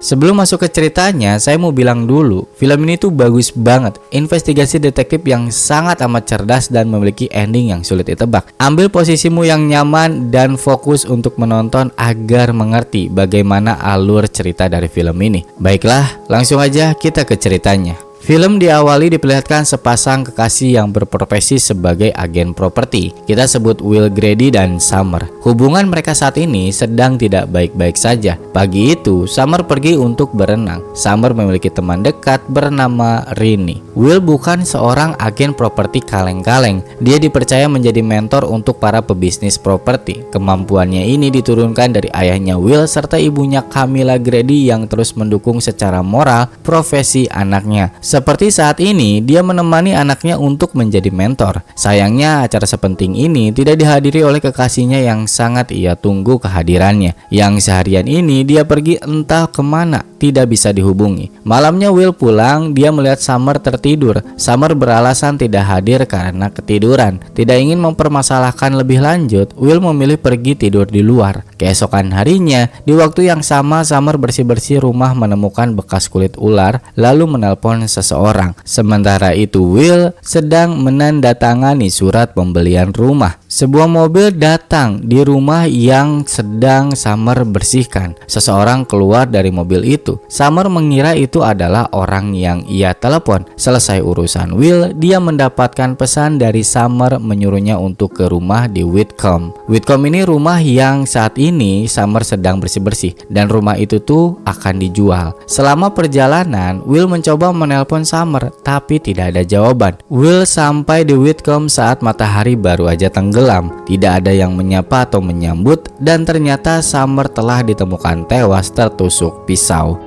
Sebelum masuk ke ceritanya, saya mau bilang dulu, film ini tuh bagus banget. Investigasi detektif yang sangat amat cerdas dan memiliki ending yang sulit ditebak. Ambil posisimu yang nyaman dan fokus untuk menonton agar mengerti bagaimana alur cerita dari film ini. Baiklah, langsung aja kita ke ceritanya. Film diawali diperlihatkan sepasang kekasih yang berprofesi sebagai agen properti. Kita sebut Will Grady dan Summer. Hubungan mereka saat ini sedang tidak baik-baik saja. Pagi itu, Summer pergi untuk berenang. Summer memiliki teman dekat bernama Rini. Will bukan seorang agen properti kaleng-kaleng. Dia dipercaya menjadi mentor untuk para pebisnis properti. Kemampuannya ini diturunkan dari ayahnya Will serta ibunya Camilla Grady yang terus mendukung secara moral profesi anaknya. Seperti saat ini, dia menemani anaknya untuk menjadi mentor. Sayangnya, acara sepenting ini tidak dihadiri oleh kekasihnya yang sangat ia tunggu kehadirannya. Yang seharian ini dia pergi entah kemana, tidak bisa dihubungi. Malamnya Will pulang, dia melihat Summer tertidur. Summer beralasan tidak hadir karena ketiduran. Tidak ingin mempermasalahkan lebih lanjut, Will memilih pergi tidur di luar. Keesokan harinya, di waktu yang sama Summer bersih-bersih rumah menemukan bekas kulit ular, lalu menelpon seseorang. Sementara itu Will sedang menandatangani surat pembelian rumah. Sebuah mobil datang di rumah yang sedang Summer bersihkan. Seseorang keluar dari mobil itu. Summer mengira itu adalah orang yang ia telepon. Selesai urusan Will, dia mendapatkan pesan dari Summer menyuruhnya untuk ke rumah di Whitcomb. Whitcomb ini rumah yang saat ini Summer sedang bersih-bersih dan rumah itu tuh akan dijual. Selama perjalanan, Will mencoba menelpon Summer tapi tidak ada jawaban. Will sampai di Whitcomb saat matahari baru aja tenggelam. Tidak ada yang menyapa atau menyambut dan ternyata Summer telah ditemukan tewas tertusuk pisau.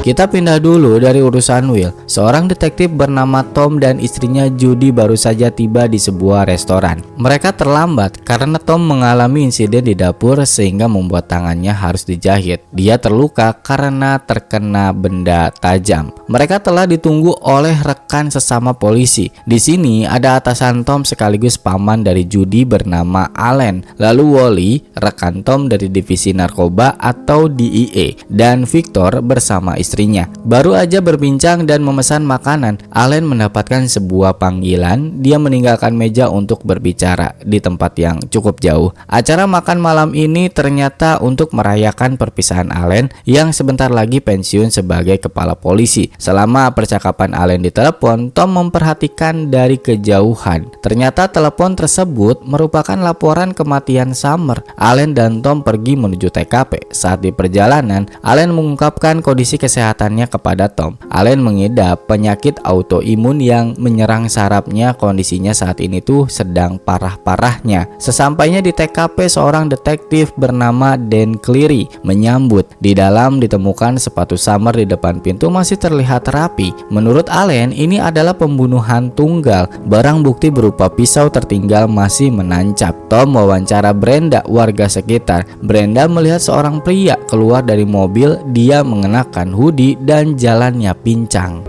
Kita pindah dulu dari urusan Will. Seorang detektif bernama Tom dan istrinya Judy baru saja tiba di sebuah restoran. Mereka terlambat karena Tom mengalami insiden di dapur sehingga membuat tangannya harus dijahit. Dia terluka karena terkena benda tajam. Mereka telah ditunggu oleh rekan sesama polisi. Di sini ada atasan Tom sekaligus paman dari Judy bernama Allen. Lalu Wally, rekan Tom dari divisi narkoba atau DEA, dan Victor bersama istrinya. Baru aja berbincang dan memesan makanan, Allen mendapatkan sebuah panggilan. Dia meninggalkan meja untuk berbicara di tempat yang cukup jauh. Acara makan malam ini ternyata untuk merayakan perpisahan Allen yang sebentar lagi pensiun sebagai kepala polisi. Selama percakapan Allen di telepon, Tom memperhatikan dari kejauhan. Ternyata telepon tersebut merupakan laporan kematian Summer. Allen dan Tom pergi menuju TKP. Saat di perjalanan, Allen mengungkapkan kondisi kesehatannya kepada Tom. Allen mengidap penyakit autoimun yang menyerang sarafnya. Kondisinya saat ini tuh sedang parah-parahnya. Sesampainya di TKP, seorang detektif bernama Dan Cleary menyambut. Di dalam ditemukan sepatu Summer di depan pintu masih terlihat rapi. Menurut Allen, ini adalah pembunuhan tunggal. Barang bukti berupa pisau tertinggal masih menancap. Tom wawancara Brenda, warga sekitar. Brenda melihat seorang pria keluar dari mobil. Dia mengenakan hoodie dan jalannya pincang.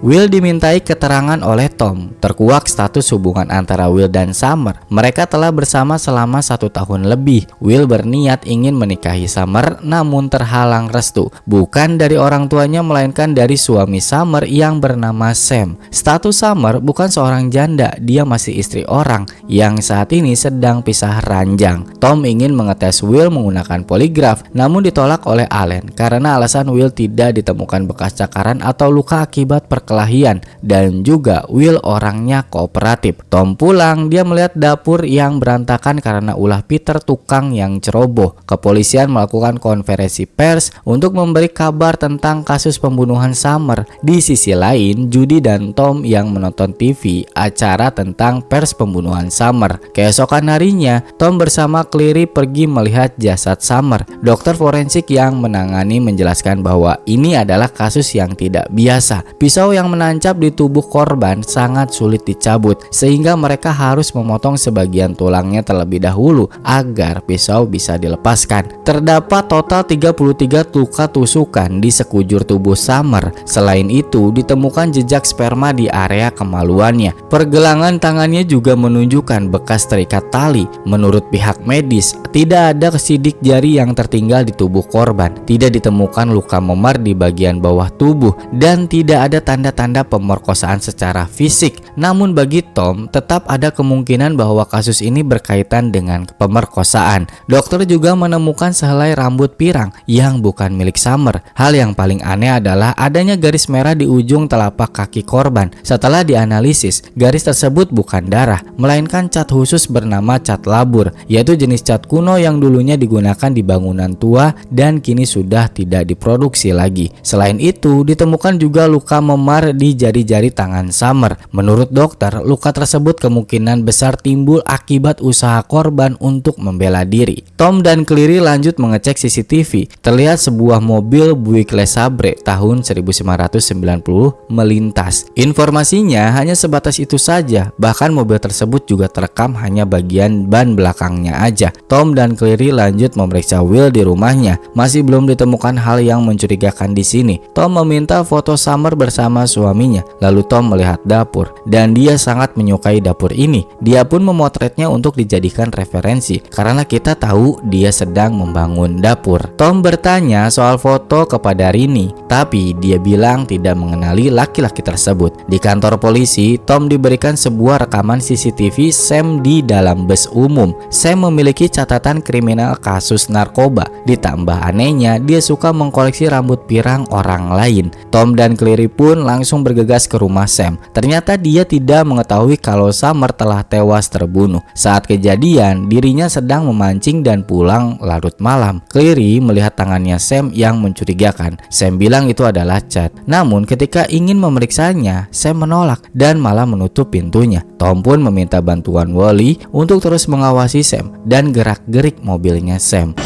Will dimintai keterangan oleh Tom. Terkuak status hubungan antara Will dan Summer. Mereka telah bersama selama 1 tahun lebih. Will berniat ingin menikahi Summer namun terhalang restu. Bukan dari orang tuanya melainkan dari suami Summer yang bernama Sam. Status Summer bukan seorang janda, dia masih istri orang yang saat ini sedang pisah ranjang. Tom ingin mengetes Will menggunakan poligraf namun ditolak oleh Allen karena alasan Will tidak ditemukan bekas cakaran atau luka akibat perkelahian, dan juga Will orangnya kooperatif. Tom pulang, dia melihat dapur yang berantakan karena ulah Peter tukang yang ceroboh. Kepolisian melakukan konferensi pers untuk memberi kabar tentang kasus pembunuhan Summer. Di sisi lain, Judy dan Tom yang menonton TV acara tentang pers pembunuhan Summer. Keesokan harinya, Tom bersama Cleary pergi melihat jasad Summer. Dokter forensik yang menangani menjelaskan bahwa ini adalah kasus yang tidak biasa. Pisau yang yang menancap di tubuh korban sangat sulit dicabut, sehingga mereka harus memotong sebagian tulangnya terlebih dahulu agar pisau bisa dilepaskan. Terdapat total 33 luka tusukan di sekujur tubuh Summer. Selain itu, ditemukan jejak sperma di area kemaluannya. Pergelangan tangannya juga menunjukkan bekas terikat tali. Menurut pihak medis, tidak ada sidik jari yang tertinggal di tubuh korban. Tidak ditemukan luka memar di bagian bawah tubuh dan tidak ada tanda-tanda pemerkosaan secara fisik. Namun bagi Tom, tetap ada kemungkinan bahwa kasus ini berkaitan dengan pemerkosaan. Dokter juga menemukan sehelai rambut pirang yang bukan milik Summer. Hal yang paling aneh adalah adanya garis merah di ujung telapak kaki korban. Setelah dianalisis, garis tersebut bukan darah, melainkan cat khusus bernama cat labur, yaitu jenis cat kuno yang dulunya digunakan di bangunan tua dan kini sudah tidak diproduksi lagi. Selain itu, ditemukan juga luka memar di jari-jari tangan Summer. Menurut dokter, luka tersebut kemungkinan besar timbul akibat usaha korban untuk membela diri. Tom dan Cleary lanjut mengecek CCTV. Terlihat sebuah mobil Buick LeSabre tahun 1990 melintas. Informasinya hanya sebatas itu saja, bahkan mobil tersebut juga terekam hanya bagian ban belakangnya aja. Tom dan Cleary lanjut memeriksa Will di rumahnya. Masih belum ditemukan hal yang mencurigakan di sini. Tom meminta foto Summer bersama suaminya. Lalu Tom melihat dapur dan dia sangat menyukai dapur ini. Dia pun memotretnya untuk dijadikan referensi karena kita tahu dia sedang membangun dapur. Tom bertanya soal foto kepada Rini, tapi dia bilang tidak mengenali laki-laki tersebut. Di kantor polisi, Tom diberikan sebuah rekaman CCTV Sam di dalam bus umum. Sam memiliki catatan kriminal kasus narkoba. Ditambah anehnya, dia suka mengkoleksi rambut pirang orang lain. Tom dan Cleary pun langsung bergegas ke rumah Sam. Ternyata dia tidak mengetahui kalau Summer telah tewas terbunuh. Saat kejadian, dirinya sedang memancing dan pulang larut malam. Cleary melihat tangannya Sam yang mencurigakan. Sam bilang itu adalah cat. Namun ketika ingin memeriksanya, Sam menolak dan malah menutup pintunya. Tom pun meminta bantuan Wally untuk terus mengawasi Sam dan gerak-gerik mobilnya Sam.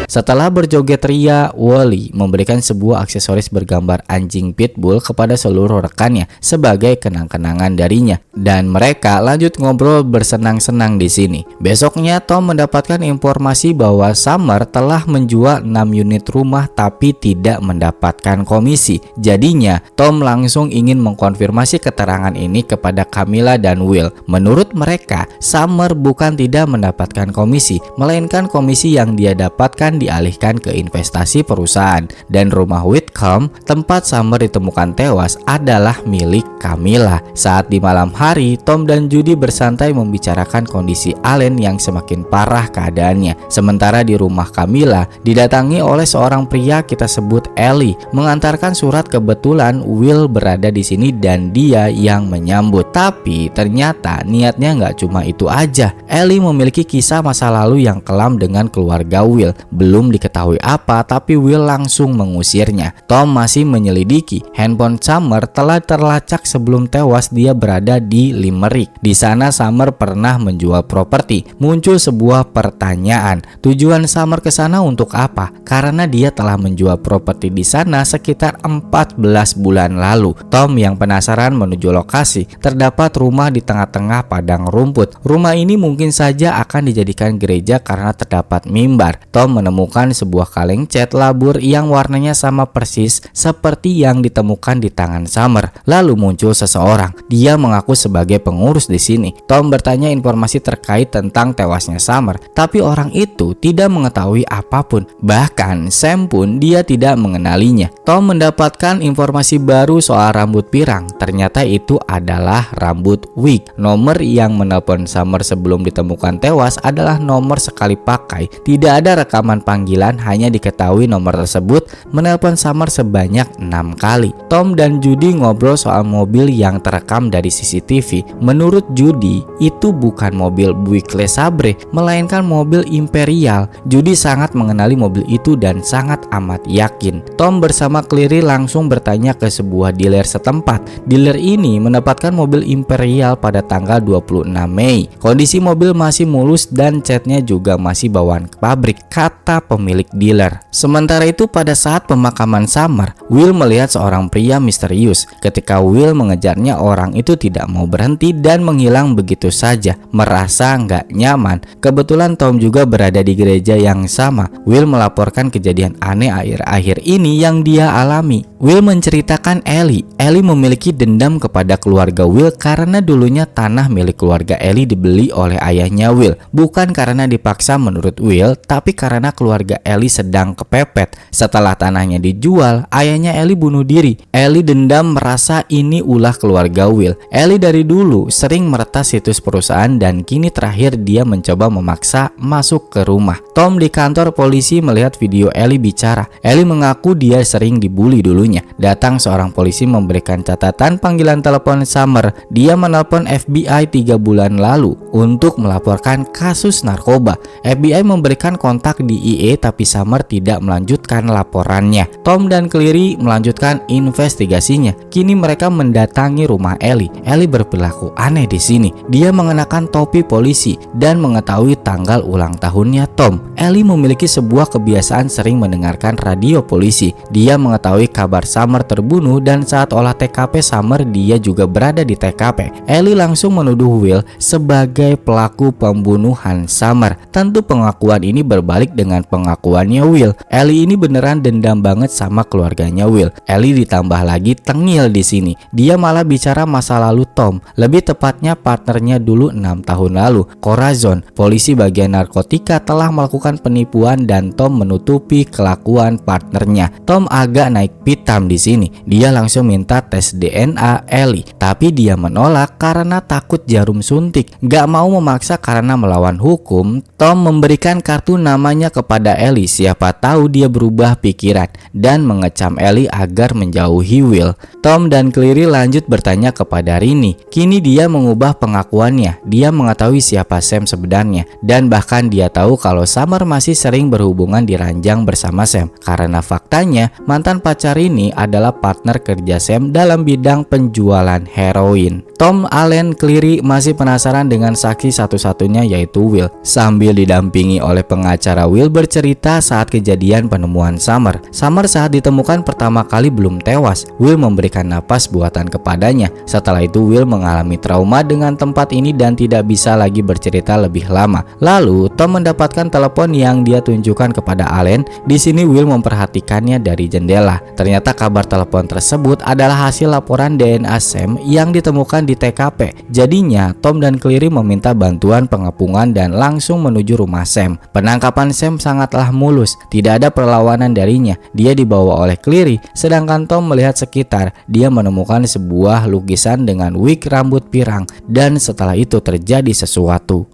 Setelah berjoget ria, Wally memberikan sebuah aksesoris bergambar anjing pitbull kepada seluruh rekannya sebagai kenang-kenangan darinya, dan mereka lanjut ngobrol bersenang-senang di sini. Besoknya Tom mendapatkan informasi bahwa Summer telah menjual 6 unit rumah tapi tidak mendapatkan komisi. Jadinya Tom langsung ingin mengkonfirmasi keterangan ini kepada Camilla dan Will. Menurut mereka, Summer bukan tidak mendapatkan komisi, melainkan komisi yang dia dapatkan dialihkan ke investasi perusahaan, dan rumah Whitcomb tempat Summer ditemukan tewas adalah milik Camilla. Saat di malam hari, Tom dan Judy bersantai membicarakan kondisi Allen yang semakin parah keadaannya. Sementara di rumah Camilla didatangi oleh seorang pria kita sebut Ellie, mengantarkan surat. Kebetulan Will berada di sini dan dia yang menyambut. Tapi ternyata niatnya nggak cuma itu aja. Ellie memiliki kisah masa lalu yang kelam dengan keluarga Will. Belum diketahui apa, tapi Will langsung mengusirnya. Tom masih menyelidiki. Handphone Summer telah terlacak sebelum tewas. Dia berada di Limerick. Di sana Summer pernah menjual properti. Muncul sebuah pertanyaan. Tujuan Summer ke sana untuk apa? Karena dia telah menjual properti di sana sekitar 14 bulan lalu. Tom yang penasaran menuju lokasi. Terdapat rumah di tengah-tengah padang rumput. Rumah ini mungkin saja akan dijadikan gereja karena terdapat mimbar. Tom menemukan sebuah kaleng cat labur yang warnanya sama persis seperti yang ditemukan di tangan Summer. Lalu muncul seseorang. Dia mengaku sebagai pengurus di sini. Tom bertanya informasi terkait tentang tewasnya Summer, tapi orang itu tidak mengetahui apapun. Bahkan Sam pun dia tidak mengenalinya. Tom mendapatkan informasi baru soal rambut pirang. Ternyata itu adalah rambut wig. Nomor yang menelpon Summer sebelum ditemukan tewas adalah nomor sekali pakai. Tidak ada rekaman panggilan, hanya diketahui nomor tersebut menelpon Summer sebanyak 6 kali. Tom dan Judy ngobrol soal mobil yang terekam dari CCTV. Menurut Judy, itu bukan mobil Buick LeSabre, melainkan mobil Imperial. Judy sangat mengenali mobil itu dan sangat amat yakin. Tom bersama Cleary langsung bertanya ke sebuah dealer setempat. Dealer ini mendapatkan mobil Imperial pada tanggal 26 Mei. Kondisi mobil masih mulus dan catnya juga masih bawaan pabrik, kata pemilik dealer. Sementara itu pada saat pemakaman Summer, Will melihat seorang pria misterius. Ketika Will mengejarnya, orang itu tidak mau berhenti dan menghilang begitu saja, merasa nggak nyaman. Kebetulan Tom juga berada di gereja yang sama. Will melaporkan kejadian aneh akhir-akhir ini yang dia alami. Will menceritakan Ellie memiliki dendam kepada keluarga Will karena dulunya tanah milik keluarga Ellie dibeli oleh ayahnya Will. Bukan karena dipaksa menurut Will, tapi karena keluarga Ellie sedang kepepet. Setelah tanahnya dijual, ayahnya Ellie bunuh diri. Ellie dendam merasa ini ulah keluarga Will. Ellie dari dulu sering meretas situs perusahaan dan kini terakhir dia mencoba memaksa masuk ke rumah. Tom di kantor polisi melihat video Ellie bicara. Ellie mengaku dia sering dibully dulunya. Datang seorang polisi memberikan catatan panggilan telepon Summer. Dia menelpon FBI 3 bulan lalu untuk melaporkan kasus narkoba. FBI memberikan kontak di IE tapi Summer tidak melanjutkan laporannya. Tom dan Cleary melanjutkan investigasinya. Kini mereka mendatangi rumah Ellie. Ellie berperilaku aneh di sini. Dia mengenakan topi polisi dan mengetahui tanggal ulang tahunnya Tom. Ellie memiliki sebuah kebiasaan sering mendengarkan radio polisi. Dia mengetahui kabar Summer terbunuh dan saat olah TKP Summer dia juga berada di TKP. Ellie langsung menuduh Will sebagai pelaku pembunuhan Summer. Tentu pengakuan ini berbalik dengan pengakuannya Will. Ellie ini beneran dendam banget sama keluarganya Will. Ellie ditambah lagi tengil di sini. Dia malah bicara masa lalu Tom, lebih tepatnya partnernya dulu 6 tahun lalu, Corazon. Polisi bagian narkotika telah melakukan penipuan dan Tom menutupi kelakuan partnernya. Tom agak naik pitam di sini. Dia langsung minta tes DNA Ellie, tapi dia menolak karena takut jarum suntik. Gak mau memaksa karena melawan hukum. Tom memberikan kartu namanya kepada Ellie, siapa tahu dia berubah pikiran, dan mengecam Ellie agar menjauhi Will. Tom dan Cleary lanjut bertanya kepada Rini. Kini dia mengubah pengakuannya. Dia mengetahui siapa Sam sebenarnya, dan bahkan dia tahu kalau Summer masih sering berhubungan di ranjang bersama Sam. Karena faktanya mantan pacar ini adalah partner kerja Sam dalam bidang penjualan heroin. Tom, Allen, Cleary masih penasaran dengan saksi satu-satunya yaitu Will. Sambil didampingi oleh pengacara, Will bercerita saat kejadian penemuan Summer. Summer saat ditemukan pertama kali belum tewas. Will memberikan napas buatan kepadanya. Setelah itu Will mengalami trauma dengan tempat ini dan tidak bisa lagi bercerita lebih lama. Lalu Tom mendapatkan telepon yang dia tunjukkan kepada Allen. Di sini Will memperhatikannya dari jendela. Ternyata kabar telepon tersebut adalah hasil laporan DNA Sam yang ditemukan di TKP. Jadinya Tom dan Cleary meminta bantuan pengepungan dan langsung menuju rumah Sam. Penangkapan Sam sangatlah mulus, tidak ada perlawanan darinya. Dia dibawa oleh Cleary, sedangkan Tom melihat sekitar. Dia menemukan sebuah lukisan dengan wig rambut pirang, dan setelah itu terjadi sesuatu.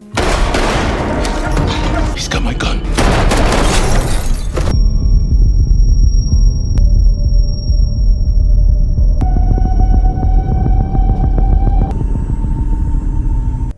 He's got my gun.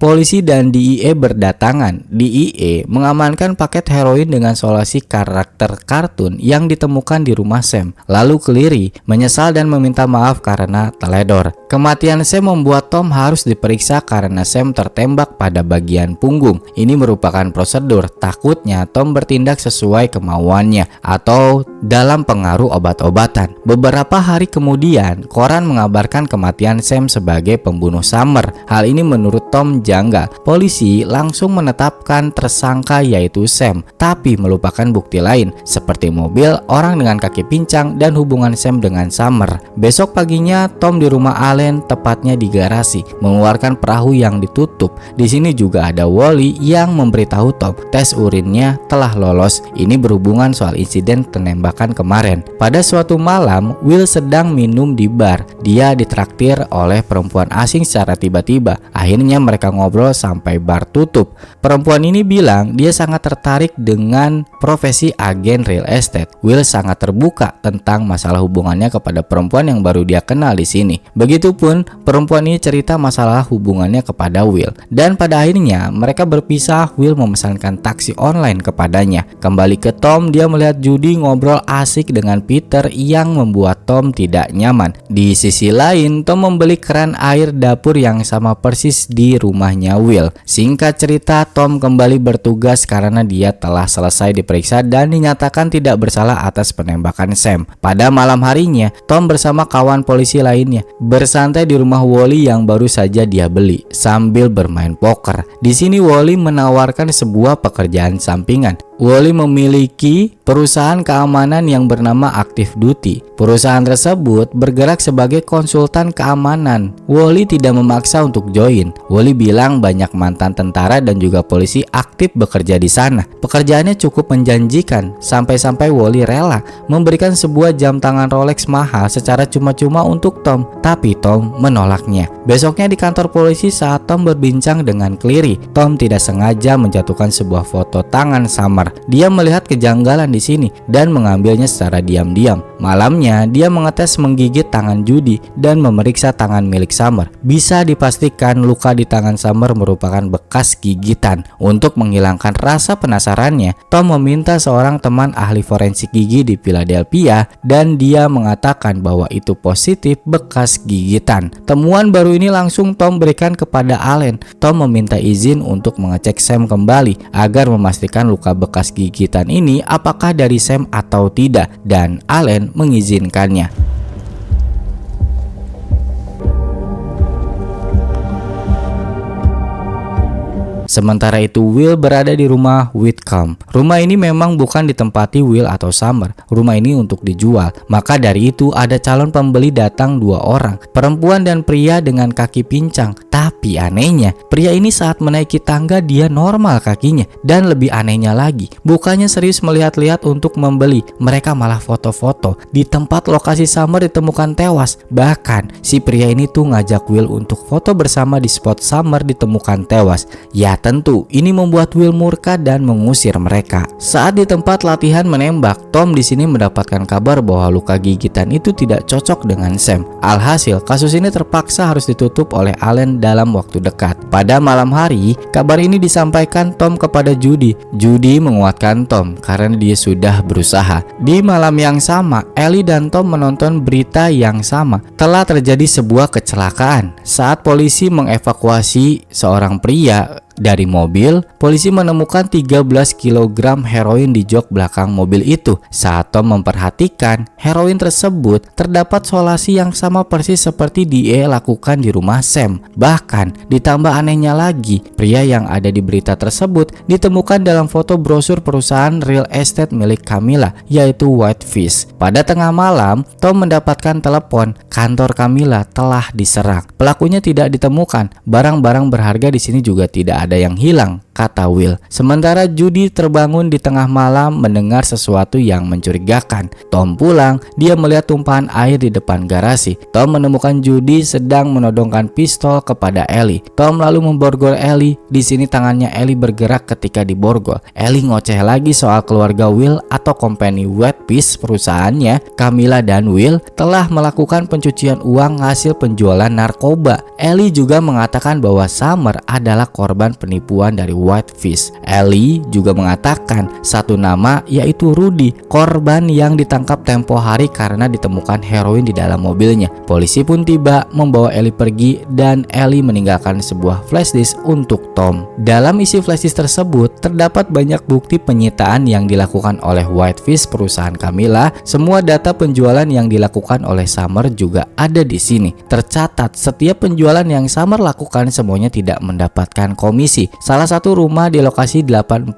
Polisi dan DIE berdatangan. DIE mengamankan paket heroin dengan solusi karakter kartun yang ditemukan di rumah Sam. Lalu Cleary menyesal dan meminta maaf karena teledor. Kematian Sam membuat Tom harus diperiksa karena Sam tertembak pada bagian punggung. Ini merupakan prosedur. Takutnya Tom bertindak sesuai kemauannya atau dalam pengaruh obat-obatan. Beberapa hari kemudian, koran mengabarkan kematian Sam sebagai pembunuh Summer. Hal ini menurut Tom janggal. Polisi langsung menetapkan tersangka yaitu Sam, tapi melupakan bukti lain seperti mobil, orang dengan kaki pincang, dan hubungan Sam dengan Summer. Besok paginya Tom di rumah Allen, tepatnya di garasi, mengeluarkan perahu yang ditutup. Di sini juga ada Wally yang memberitahu Tom tes urinnya telah lolos. Ini berhubungan soal insiden penembakan kemarin. Pada suatu malam, Will sedang minum di bar. Dia ditraktir oleh perempuan asing secara tiba-tiba. Akhirnya mereka ngobrol sampai bar tutup. Perempuan ini bilang dia sangat tertarik dengan profesi agen real estate. Will sangat terbuka tentang masalah hubungannya kepada perempuan yang baru dia kenal di sini. Begitupun perempuan ini cerita masalah hubungannya kepada Will. Dan pada akhirnya mereka berpisah. Will memesankan taksi online kepadanya. Kembali ke Tom, dia melihat Judy ngobrol asik dengan Peter yang membuat Tom tidak nyaman. Di sisi lain, Tom membeli keran air dapur yang sama persis di rumah rumahnya Will. Singkat cerita, Tom kembali bertugas karena dia telah selesai diperiksa dan dinyatakan tidak bersalah atas penembakan Sam. Pada malam harinya, Tom bersama kawan polisi lainnya bersantai di rumah Wally yang baru saja dia beli sambil bermain poker. Di sini Wally menawarkan sebuah pekerjaan sampingan. Wally memiliki perusahaan keamanan yang bernama Active Duty. Perusahaan tersebut bergerak sebagai konsultan keamanan. Wally tidak memaksa untuk join. Wally bilang banyak mantan tentara dan juga polisi aktif bekerja di sana. Pekerjaannya cukup menjanjikan, sampai-sampai Wally rela memberikan sebuah jam tangan Rolex mahal secara cuma-cuma untuk Tom. Tapi Tom menolaknya. Besoknya di kantor polisi saat Tom berbincang dengan Cleary, Tom tidak sengaja menjatuhkan sebuah foto tangan Summer. Dia melihat kejanggalan di sini dan mengambilnya secara diam-diam. Malamnya, dia mengetes menggigit tangan Judy dan memeriksa tangan milik Summer. Bisa dipastikan luka di tangan Summer merupakan bekas gigitan. Untuk menghilangkan rasa penasarannya, Tom meminta seorang teman ahli forensik gigi di Philadelphia dan dia mengatakan bahwa itu positif bekas gigitan. Temuan baru ini langsung Tom berikan kepada Allen. Tom meminta izin untuk mengecek Sam kembali agar memastikan luka bekas gigitan ini apakah dari Sam atau tidak, dan Allen mengizinkannya. Sementara itu Will berada di rumah Whitcomb. Rumah ini memang bukan ditempati Will atau Summer. Rumah ini untuk dijual. Maka dari itu ada calon pembeli datang 2 orang, perempuan dan pria dengan kaki pincang. Tapi anehnya, pria ini saat menaiki tangga dia normal kakinya. Dan lebih anehnya lagi, bukannya serius melihat-lihat untuk membeli, mereka malah foto-foto. Di tempat lokasi Summer ditemukan tewas. Bahkan si pria ini tuh ngajak Will untuk foto bersama di spot Summer ditemukan tewas. Ya tentu ini membuat Will murka dan mengusir mereka. Saat di tempat latihan menembak, Tom di sini mendapatkan kabar bahwa luka gigitan itu tidak cocok dengan Sam. Alhasil, kasus ini terpaksa harus ditutup oleh Allen dalam waktu dekat. Pada malam hari, kabar ini disampaikan Tom kepada Judy. Judy menguatkan Tom karena dia sudah berusaha. Di malam yang sama, Ellie dan Tom menonton berita yang sama. Telah terjadi sebuah kecelakaan. Saat polisi mengevakuasi seorang pria dari mobil, polisi menemukan 13 kg heroin di jok belakang mobil itu. Saat Tom memperhatikan, heroin tersebut terdapat solasi yang sama persis seperti dia lakukan di rumah Sam. Bahkan, ditambah anehnya lagi, pria yang ada di berita tersebut ditemukan dalam foto brosur perusahaan real estate milik Camilla, yaitu Whitefish. Pada tengah malam, Tom mendapatkan telepon, kantor Camilla telah diserang. Pelakunya tidak ditemukan. Barang-barang berharga di sini juga tidak ada yang hilang, kata Will. Sementara Judy terbangun di tengah malam mendengar sesuatu yang mencurigakan. Tom pulang, dia melihat tumpahan air di depan garasi. Tom menemukan Judy sedang menodongkan pistol kepada Ellie. Tom lalu memborgol Ellie. Di sini tangannya Ellie bergerak ketika diborgol. Ellie ngoceh lagi soal keluarga Will atau company Whitefish perusahaannya. Camilla dan Will telah melakukan pencucian uang hasil penjualan narkoba. Ellie juga mengatakan bahwa Summer adalah korban penipuan dari Whitefish. Ellie juga mengatakan satu nama, yaitu Rudy, korban yang ditangkap tempo hari karena ditemukan heroin di dalam mobilnya. Polisi pun tiba membawa Ellie pergi dan Ellie meninggalkan sebuah flash disk untuk Tom. Dalam isi flash disk tersebut terdapat banyak bukti penyitaan yang dilakukan oleh Whitefish perusahaan Camilla. Semua data penjualan yang dilakukan oleh Summer juga ada di sini. Tercatat setiap penjualan yang Summer lakukan semuanya tidak mendapatkan komisi. Salah satu rumah di lokasi 845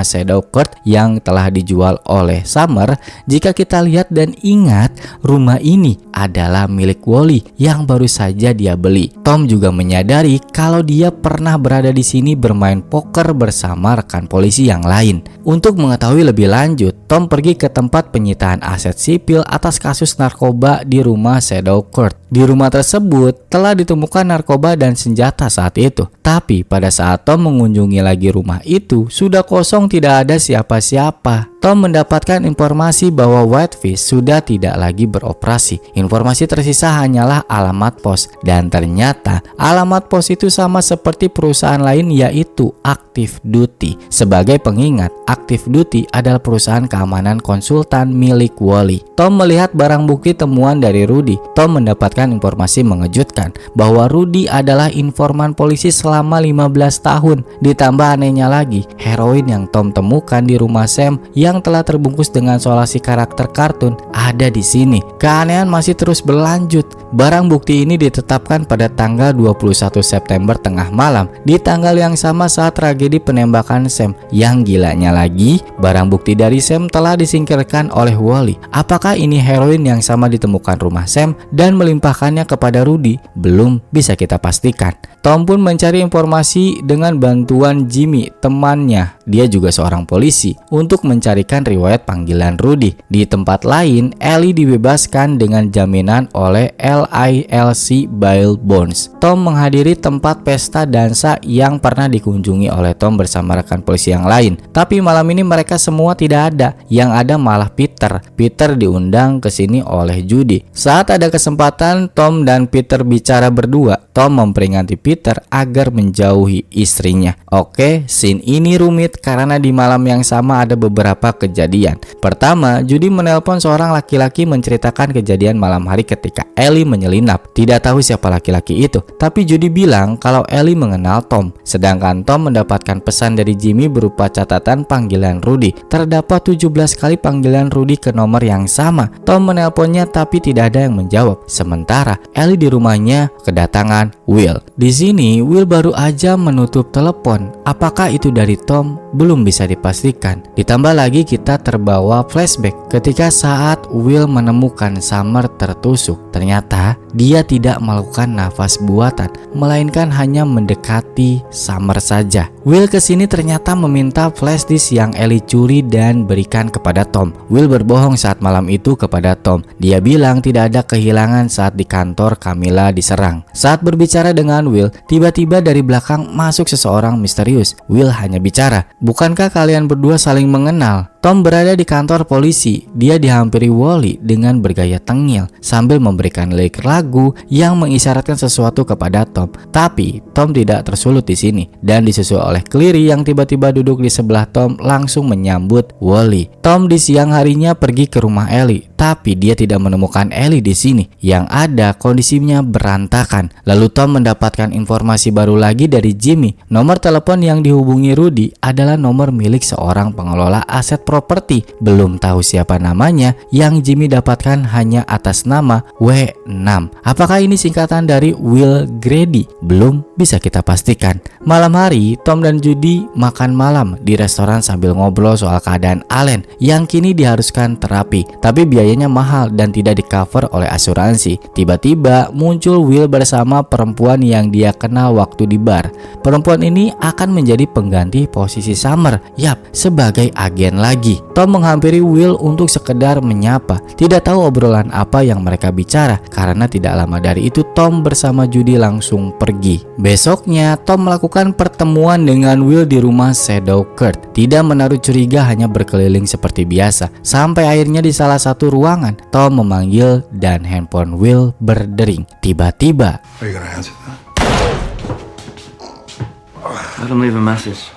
Shadow Court yang telah dijual oleh Summer. Jika kita lihat dan ingat, rumah ini adalah milik Wally yang baru saja dia beli. Tom juga menyadari kalau dia pernah berada di sini bermain poker bersama rekan polisi yang lain. Untuk mengetahui lebih lanjut, Tom pergi ke tempat penyitaan aset sipil atas kasus narkoba di rumah Shadow Court. Di rumah tersebut telah ditemukan narkoba dan senjata saat itu. Tapi pada saat Tom mengunjungi lagi rumah itu, sudah kosong, tidak ada siapa-siapa. Tom mendapatkan informasi bahwa Whitefish sudah tidak lagi beroperasi. Informasi tersisa hanyalah alamat pos, dan ternyata alamat pos itu sama seperti perusahaan lain, yaitu Active Duty. Sebagai pengingat, Active Duty adalah perusahaan keamanan konsultan milik Wally. Tom melihat barang bukti temuan dari Rudy. Tom mendapatkan mendapatkan informasi mengejutkan bahwa Rudy adalah informan polisi selama 15 tahun. Ditambah anehnya lagi, heroin yang Tom temukan di rumah Sam yang telah terbungkus dengan solasi karakter kartun ada di sini. Keanehan masih terus berlanjut. Barang bukti ini ditetapkan pada tanggal 21 September tengah malam, di tanggal yang sama saat tragedi penembakan Sam. Yang gilanya lagi, barang bukti dari Sam telah disingkirkan oleh Wally. Apakah ini heroin yang sama ditemukan rumah Sam dan melimpahkannya kepada Rudy? Belum bisa kita pastikan. Tom pun mencari informasi dengan bantuan Jimmy, temannya. Dia juga seorang polisi, untuk mencarikan riwayat panggilan Rudy. Di tempat lain, Ellie dibebaskan dengan jaminan oleh LILC bail bonds. Tom menghadiri tempat pesta dansa yang pernah dikunjungi oleh Tom bersama rekan polisi yang lain. Tapi malam ini mereka semua tidak ada. Yang ada malah Peter. Peter diundang ke sini oleh Judy. Saat ada kesempatan, Tom dan Peter bicara berdua. Tom memperingati Peter agar menjauhi istrinya. Oke, scene ini rumit karena di malam yang sama ada beberapa kejadian. Pertama, Judy menelpon seorang laki-laki menceritakan kejadian malam hari ketika Ellie menyelinap. Tidak tahu siapa laki-laki itu, tapi Judy bilang kalau Ellie mengenal Tom. Sedangkan Tom mendapatkan pesan dari Jimmy berupa catatan panggilan Rudy. Terdapat 17 kali panggilan Rudy ke nomor yang sama. Tom menelponnya tapi tidak ada yang menjawab. Sementara Ellie di rumahnya kedatangan Will. Di sini Will baru aja menutup telepon. Apakah itu dari Tom? Belum bisa dipastikan. Ditambah lagi kita terbawa flashback ketika saat Will menemukan Summer tertusuk. Ternyata dia tidak melakukan nafas buatan, melainkan hanya mendekati Summer saja. Will kesini ternyata meminta flash disk yang Ellie curi dan berikan kepada Tom. Will berbohong saat malam itu kepada Tom. Dia bilang tidak ada kehilangan saat di kantor Camilla diserang. Saat berbicara dengan Will, tiba-tiba dari belakang masuk seseorang misterius. Will hanya bicara, "Bukankah kalian berdua saling mengenal?" Tom berada di kantor polisi. Dia dihampiri Wally dengan bergaya tengil sambil memberikan lirik lagu yang mengisyaratkan sesuatu kepada Tom. Tapi Tom tidak tersulut di sini dan disusul oleh Cleary yang tiba-tiba duduk di sebelah Tom langsung menyambut Wally. Tom di siang harinya pergi ke rumah Ellie, tapi dia tidak menemukan Ellie di sini. Yang ada kondisinya berantakan. Lalu Tom mendapatkan informasi baru lagi dari Jimmy. Nomor telepon yang dihubungi Rudy adalah nomor milik seorang pengelola aset properti. Belum tahu siapa namanya, yang Jimmy dapatkan hanya atas nama W6. Apakah ini singkatan dari Will Grady? Belum bisa kita pastikan. Malam hari, Tom dan Judy makan malam di restoran sambil ngobrol soal keadaan Allen yang kini diharuskan terapi. Tapi biayanya mahal dan tidak di-cover oleh asuransi. Tiba-tiba muncul Will bersama perempuan yang dia kenal waktu di bar. Perempuan ini akan menjadi pengganti posisi Summer. Yap, sebagai agen lagi. Tom menghampiri Will untuk sekedar menyapa. Tidak tahu obrolan apa yang mereka bicara, karena tidak lama dari itu Tom bersama Judy langsung pergi. Besoknya Tom melakukan pertemuan dengan Will di rumah Shadow Kurt. Tidak menaruh curiga, hanya berkeliling seperti biasa. Sampai akhirnya di salah satu ruangan, Tom memanggil dan handphone Will berdering. Tiba-tiba, Let him leave a message.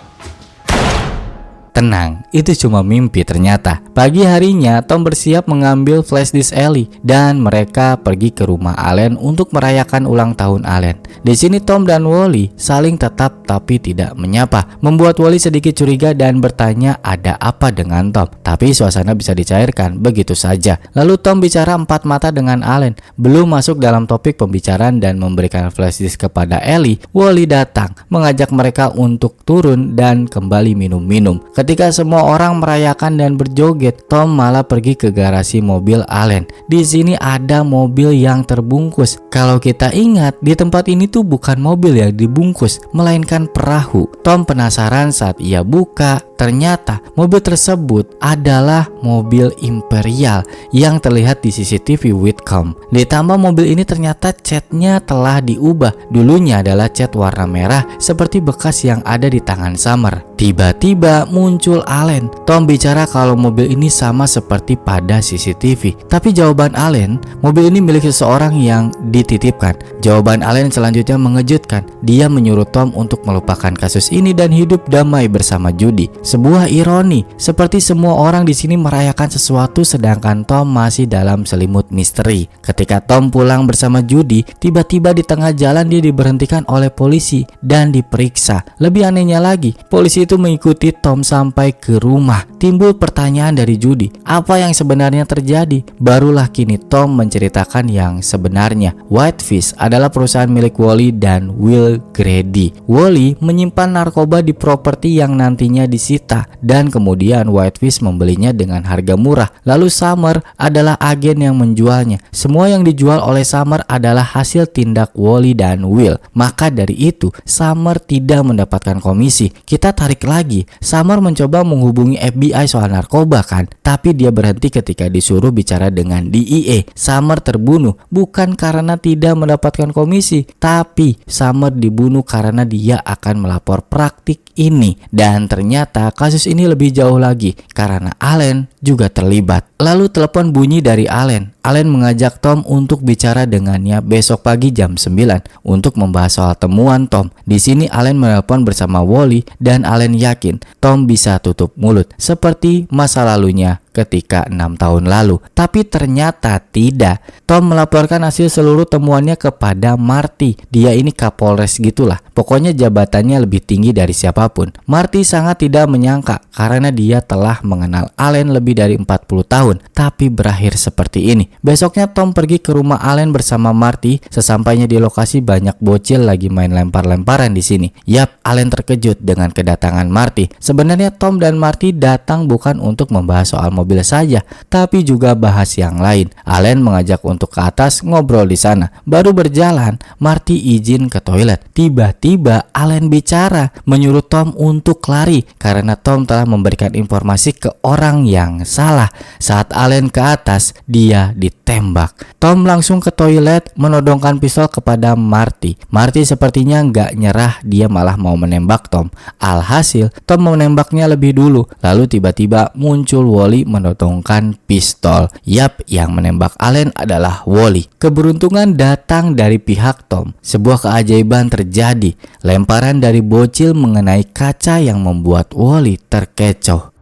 tenang, itu cuma mimpi ternyata. Pagi harinya Tom bersiap mengambil flash disk Ellie dan mereka pergi ke rumah Allen untuk merayakan ulang tahun Allen. Di sini Tom dan Wally saling tetap tapi tidak menyapa, membuat Wally sedikit curiga dan bertanya ada apa dengan Tom. Tapi suasana bisa dicairkan begitu saja. Lalu Tom bicara empat mata dengan Allen. Belum masuk dalam topik pembicaraan dan memberikan flash disk kepada Ellie, Wally datang mengajak mereka untuk turun dan kembali minum-minum. Ketika semua orang merayakan dan berjoget, Tom malah pergi ke garasi mobil Allen. Di sini ada mobil yang terbungkus. Kalau kita ingat, di tempat ini tuh bukan mobil yang dibungkus, melainkan perahu. Tom penasaran saat ia buka. Ternyata mobil tersebut adalah mobil Imperial yang terlihat di CCTV Whitcomb. Ditambah mobil ini ternyata catnya telah diubah. Dulunya adalah cat warna merah seperti bekas yang ada di tangan Summer. Tiba-tiba muncul muncul Allen. Tom bicara kalau mobil ini sama seperti pada CCTV. Tapi jawaban Allen, mobil ini milik seseorang yang dititipkan. Jawaban Allen selanjutnya mengejutkan. Dia menyuruh Tom untuk melupakan kasus ini dan hidup damai bersama Judy. Sebuah ironi, seperti semua orang di sini merayakan sesuatu sedangkan Tom masih dalam selimut misteri. Ketika Tom pulang bersama Judy, tiba-tiba di tengah jalan dia diberhentikan oleh polisi dan diperiksa. Lebih anehnya lagi, polisi itu mengikuti Tom sampai ke rumah. Timbul pertanyaan dari Judy, apa yang sebenarnya terjadi? Barulah kini Tom menceritakan yang sebenarnya. Whitefish adalah perusahaan milik Wally dan Will Grady. Wally menyimpan narkoba di properti yang nantinya disita dan kemudian Whitefish membelinya dengan harga murah. Lalu Summer adalah agen yang menjualnya. Semua yang dijual oleh Summer adalah hasil tindak Wally dan Will. Maka dari itu Summer tidak mendapatkan komisi. Kita tarik lagi, Summer mencoba menghubungi FBI soal narkoba kan, tapi dia berhenti ketika disuruh bicara dengan DEA. Summer terbunuh bukan karena tidak mendapatkan komisi, tapi Summer dibunuh karena dia akan melapor praktik ini. Dan ternyata kasus ini lebih jauh lagi karena Allen juga terlibat. Lalu telepon bunyi dari Allen. Allen mengajak Tom untuk bicara dengannya besok pagi jam 9 untuk membahas soal temuan Tom. Di sini Allen menelpon bersama Wally dan Allen yakin Tom bisa tutup mulut seperti masa lalunya ketika 6 tahun lalu. Tapi ternyata tidak. Tom melaporkan hasil seluruh temuannya kepada Marty. Dia ini Kapolres gitulah. Pokoknya jabatannya lebih tinggi dari siapapun. Marty sangat tidak menyangka karena dia telah mengenal Allen lebih dari 40 tahun. Tapi berakhir seperti ini. Besoknya Tom pergi ke rumah Allen bersama Marty. Sesampainya di lokasi banyak bocil lagi main lempar-lemparan di sini. Yap, Allen terkejut dengan kedatangan Marty. Sebenarnya Tom dan Marty datang bukan untuk membahas soal mobil saja, tapi juga bahas yang lain. Allen mengajak untuk ke atas ngobrol di sana. Baru berjalan, Marty izin ke toilet. Tiba-tiba Allen bicara, menyuruh Tom untuk lari karena Tom telah memberikan informasi ke orang yang salah. Saat Allen ke atas, dia ditembak. Tom langsung ke toilet menodongkan pistol kepada Marty. Marty sepertinya nggak nyerah, dia malah mau menembak Tom. Alhasil, Tom menembaknya lebih dulu. Lalu tiba-tiba muncul Wally menodongkan pistol. Yap, yang menembak Allen adalah Wally. Keberuntungan datang dari pihak Tom. Sebuah keajaiban terjadi. Lemparan dari bocil mengenai kaca yang membuat Wally terkecoh.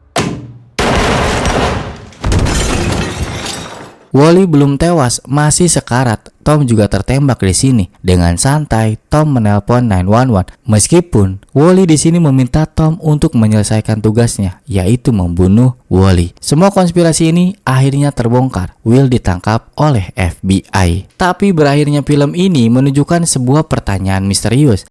Wally belum tewas, masih sekarat. Tom juga tertembak di sini. Dengan santai, Tom menelpon 911. Meskipun Wally di sini meminta Tom untuk menyelesaikan tugasnya, yaitu membunuh Wally. Semua konspirasi ini akhirnya terbongkar. Will ditangkap oleh FBI. Tapi berakhirnya film ini menunjukkan sebuah pertanyaan misterius.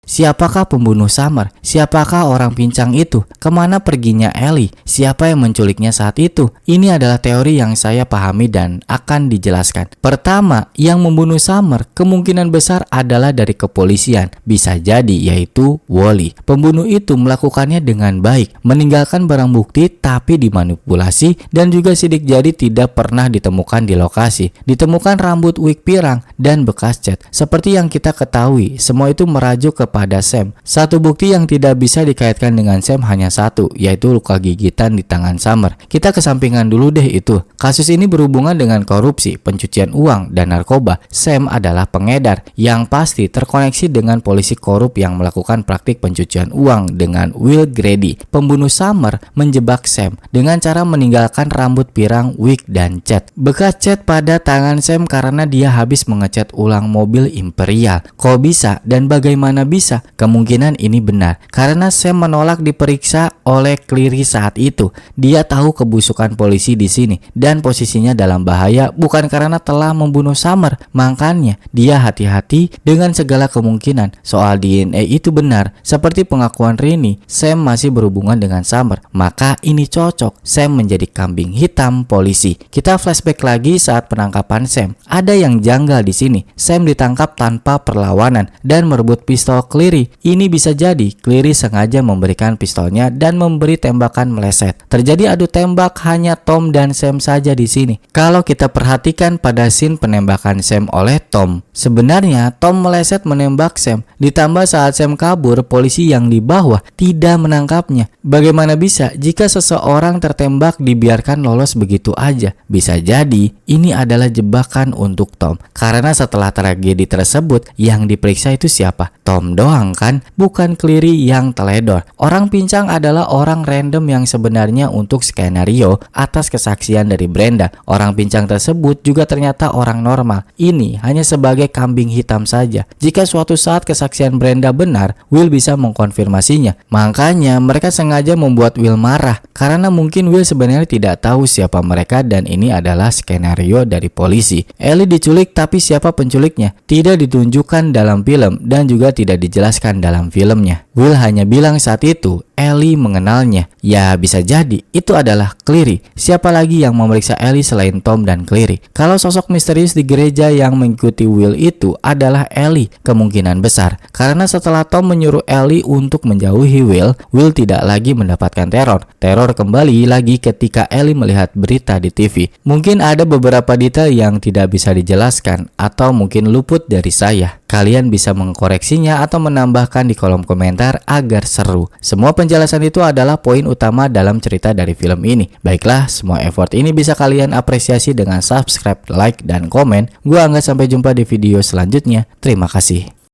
Siapakah pembunuh Summer? Siapakah orang pincang itu? Kemana perginya Ellie? Siapa yang menculiknya saat itu? Ini adalah teori yang saya pahami dan akan dijelaskan. Pertama, yang membunuh Summer kemungkinan besar adalah dari kepolisian. Bisa jadi yaitu Wally. Pembunuh itu melakukannya dengan baik, meninggalkan barang bukti tapi dimanipulasi, dan juga sidik jari tidak pernah ditemukan di lokasi. Ditemukan rambut wig pirang dan bekas cat. Seperti yang kita ketahui, semua itu merajuk kepada Sam. Satu bukti yang tidak bisa dikaitkan dengan Sam hanya satu, yaitu luka gigitan di tangan Summer. Kita kesampingan dulu deh itu. Kasus ini berhubungan dengan korupsi, pencucian uang, dan narkoba. Sam adalah pengedar yang pasti terkoneksi dengan polisi korup yang melakukan praktik pencucian uang dengan Will Grady. Pembunuh Summer menjebak Sam dengan cara meninggalkan rambut pirang, wig, dan cat. Bekas cat pada tangan Sam karena dia habis mengecat ulang mobil Imperial. Kok bisa dan bagaimana bisa? Kemungkinan ini benar karena Sam menolak diperiksa oleh Cleary saat itu. Dia tahu kebusukan polisi di sini dan posisinya dalam bahaya bukan karena telah membunuh Summer. Makanya dia hati-hati dengan segala kemungkinan. Soal DNA itu benar, seperti pengakuan Rini, Sam masih berhubungan dengan Summer. Maka ini cocok. Sam menjadi kambing hitam polisi. Kita flashback lagi saat penangkapan Sam. Ada yang janggal di sini. Sam ditangkap tanpa perlawanan dan merebut pistol Cleary. Ini bisa jadi Cleary sengaja memberikan pistolnya dan memberi tembakan meleset. Terjadi adu tembak hanya Tom dan Sam saja di sini. Kalau kita perhatikan pada scene penembakan Sam oleh Tom, sebenarnya Tom meleset menembak Sam. Ditambah saat Sam kabur, polisi yang di bawah tidak menangkapnya. Bagaimana bisa jika seseorang tertembak dibiarkan lolos begitu aja? Bisa jadi ini adalah jebakan untuk Tom. Karena setelah tragedi tersebut yang diperiksa itu siapa? Tom doang kan? Bukan Cleary yang teledor. Orang pincang adalah orang random yang sebenarnya untuk skenario atas kesaksian dari Brenda. Orang pincang tersebut juga ternyata orang normal. Ini hanya sebagai kambing hitam saja. Jika suatu saat kesaksian Brenda benar, Will bisa mengkonfirmasinya. Makanya mereka sengaja membuat Will marah karena mungkin Will sebenarnya tidak tahu siapa mereka dan ini adalah skenario dari polisi. Ellie diculik tapi siapa penculiknya? Tidak ditunjukkan dalam film dan juga tidak dijelaskan dalam filmnya. Will hanya bilang saat itu Ellie mengenalnya. Ya bisa jadi itu adalah Cleary. Siapa lagi yang memeriksa Ellie selain Tom dan Cleary? Kalau sosok misterius di gereja yang mengikuti Will itu adalah Ellie, kemungkinan besar. Karena setelah Tom menyuruh Ellie untuk menjauhi Will tidak lagi mendapatkan teror. Teror kembali lagi ketika Ellie melihat berita di TV. Mungkin ada beberapa detail yang tidak bisa dijelaskan atau mungkin luput dari saya. Kalian bisa mengkoreksinya atau menambahkan di kolom komentar agar seru. Semua penjelasan itu adalah poin utama dalam cerita dari film ini. Baiklah, semua effort ini bisa kalian apresiasi dengan subscribe, like, dan komen. Gua Angga, sampai jumpa di video selanjutnya. Terima kasih.